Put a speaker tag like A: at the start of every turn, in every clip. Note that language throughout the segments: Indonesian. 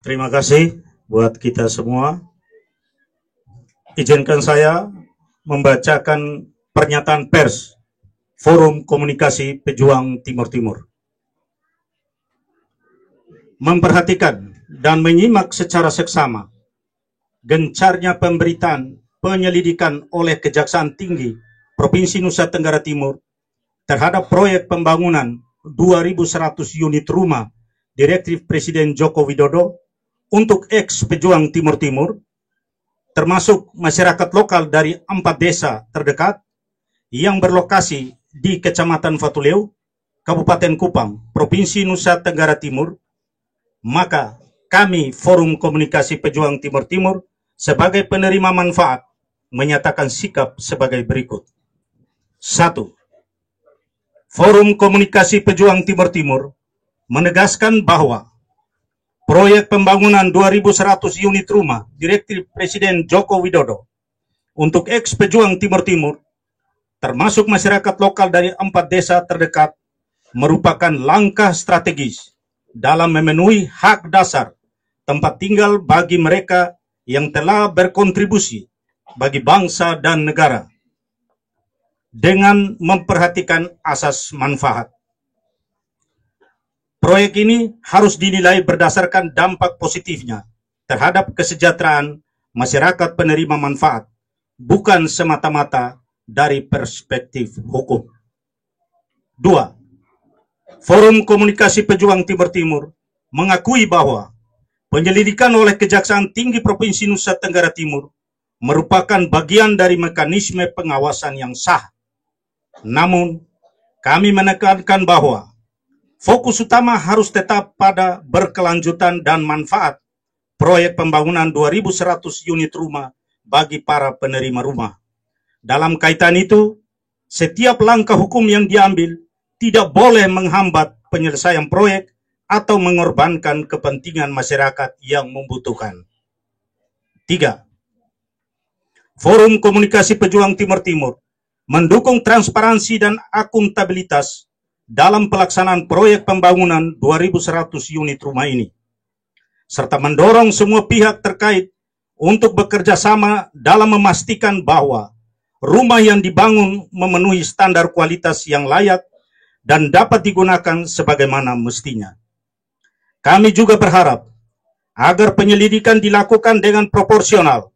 A: Terima kasih buat kita semua. Izinkan saya membacakan pernyataan pers Forum Komunikasi Pejuang Timur Timur. Memperhatikan dan menyimak secara seksama gencarnya pemberitaan penyelidikan oleh Kejaksaan Tinggi Provinsi Nusa Tenggara Timur terhadap proyek pembangunan 2.100 unit rumah Direktif Presiden Joko Widodo untuk ex-pejuang Timur Timur, termasuk masyarakat lokal dari 4 desa terdekat yang berlokasi di Kecamatan Fatuleu, Kabupaten Kupang, Provinsi Nusa Tenggara Timur, maka kami Forum Komunikasi Pejuang Timur Timur sebagai penerima manfaat menyatakan sikap sebagai berikut. 1. Forum Komunikasi Pejuang Timur Timur menegaskan bahwa proyek pembangunan 2.100 unit rumah Direktif Presiden Joko Widodo untuk ex-pejuang Timur Timur, termasuk masyarakat lokal dari 4 desa terdekat, merupakan langkah strategis dalam memenuhi hak dasar tempat tinggal bagi mereka yang telah berkontribusi bagi bangsa dan negara dengan memperhatikan asas manfaat. Proyek ini harus dinilai berdasarkan dampak positifnya terhadap kesejahteraan masyarakat penerima manfaat, bukan semata-mata dari perspektif hukum. 2. Forum Komunikasi Pejuang Timur Timur mengakui bahwa penyelidikan oleh Kejaksaan Tinggi Provinsi Nusa Tenggara Timur merupakan bagian dari mekanisme pengawasan yang sah. Namun, kami menekankan bahwa fokus utama harus tetap pada berkelanjutan dan manfaat proyek pembangunan 2.100 unit rumah bagi para penerima rumah. Dalam kaitan itu, setiap langkah hukum yang diambil tidak boleh menghambat penyelesaian proyek atau mengorbankan kepentingan masyarakat yang membutuhkan. 3. Forum Komunikasi Pejuang Timur Timur mendukung transparansi dan akuntabilitas dalam pelaksanaan proyek pembangunan 2.100 unit rumah ini, serta mendorong semua pihak terkait untuk bekerja sama dalam memastikan bahwa rumah yang dibangun memenuhi standar kualitas yang layak dan dapat digunakan sebagaimana mestinya. Kami juga berharap agar penyelidikan dilakukan dengan proporsional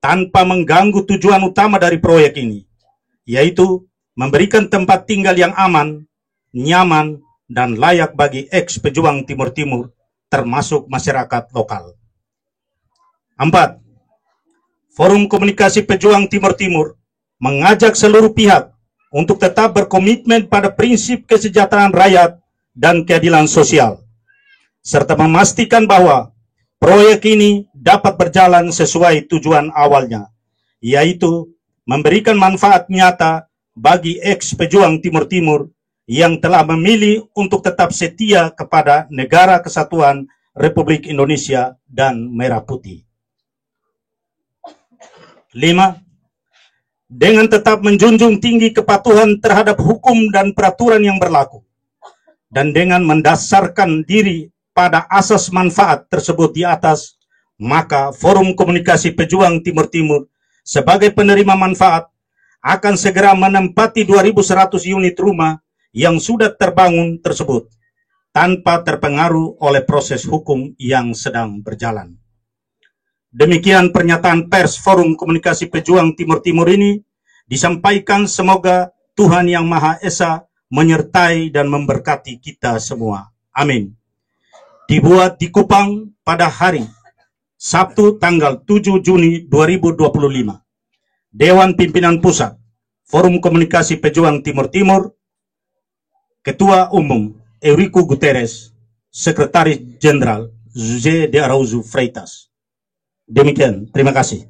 A: tanpa mengganggu tujuan utama dari proyek ini, yaitu memberikan tempat tinggal yang aman, nyaman, dan layak bagi ex-pejuang Timur Timur, termasuk masyarakat lokal. 4. Forum Komunikasi Pejuang Timur Timur mengajak seluruh pihak untuk tetap berkomitmen pada prinsip kesejahteraan rakyat dan keadilan sosial, serta memastikan bahwa proyek ini dapat berjalan sesuai tujuan awalnya, yaitu memberikan manfaat nyata bagi ex-pejuang Timur Timur yang telah memilih untuk tetap setia kepada Negara Kesatuan Republik Indonesia dan Merah Putih. 5. Dengan tetap menjunjung tinggi kepatuhan terhadap hukum dan peraturan yang berlaku, dan dengan mendasarkan diri pada asas manfaat tersebut di atas, maka Forum Komunikasi Pejuang Timur Timur sebagai penerima manfaat akan segera menempati 2.100 unit rumah yang sudah terbangun tersebut tanpa terpengaruh oleh proses hukum yang sedang berjalan. Demikian pernyataan pers Forum Komunikasi Pejuang Timur Timur ini disampaikan, semoga Tuhan Yang Maha Esa menyertai dan memberkati kita semua. Amin. Dibuat di Kupang pada hari Sabtu tanggal 7 Juni 2025. Dewan Pimpinan Pusat Forum Komunikasi Pejuang Timur Timur, Ketua Umum Eurico Guterres, Sekretaris Jenderal José de Araújo Freitas. Demikian, terima kasih.